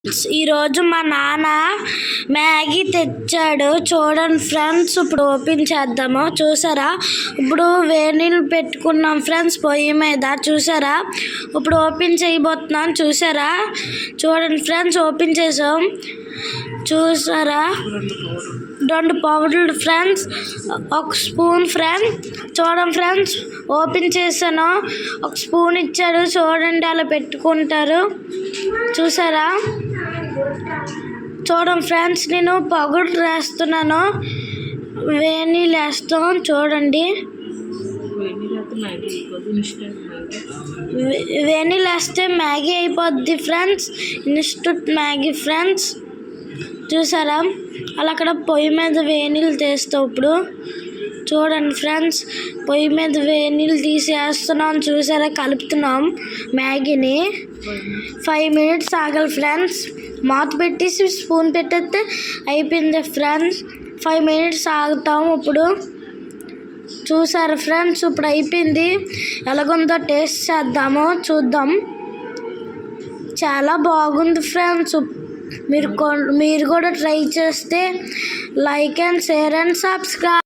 ఈరోజు మా నాన్న మ్యాగీ తెచ్చాడు. చూడండి ఫ్రెండ్స్, ఇప్పుడు ఓపెన్ చేద్దాము. చూసారా, ఇప్పుడు వేడి నీళ్ళు పెట్టుకున్నాం ఫ్రెండ్స్ పొయ్యి మీద. చూసారా, ఇప్పుడు ఓపెన్ చేయబోతున్నాను. చూసారా, చూడండి ఫ్రెండ్స్, ఓపెన్ చేసాం. చూసారా, 2 పౌడర్లు ఫ్రెండ్స్, 1 స్పూన్ ఫ్రెండ్స్. చూడండి ఫ్రెండ్స్, ఓపెన్ చేశాను. 1 స్పూన్ ఇచ్చాడు. చూడండి, అలా పెట్టుకుంటారు. చూసారా, చూడండి ఫ్రెండ్స్, నేను పౌడర్ వేస్తున్నాను. వేణీళ్ళు వేస్తాం. చూడండి, వేణీళ్ళు వేస్తే మ్యాగీ అయిపోద్ది ఫ్రెండ్స్. Instant Maggi friends. చూసారా, అలా అక్కడ పొయ్యి మీద వేణీళ్ళు తీస్తాం. ఇప్పుడు చూడండి ఫ్రెండ్స్, పొయ్యి మీద వేణీళ్ళు తీసేస్తున్నాం. చూసారా, కలుపుతున్నాం మ్యాగీని. 5 మినిట్స్ ఆగాలి ఫ్రెండ్స్. మూత పెట్టేసి స్పూన్ పెట్టేస్తే అయిపోయింది ఫ్రెండ్స్. 5 మినిట్స్ ఆగుతాం. ఇప్పుడు చూసారా ఫ్రెండ్స్, ఇప్పుడు అయిపోయింది. ఎలాగుందో టేస్ట్ చేద్దాము, చూద్దాం. చాలా బాగుంది ఫ్రెండ్స్. మీరు కూడా ట్రై చేస్తే like and share and subscribe.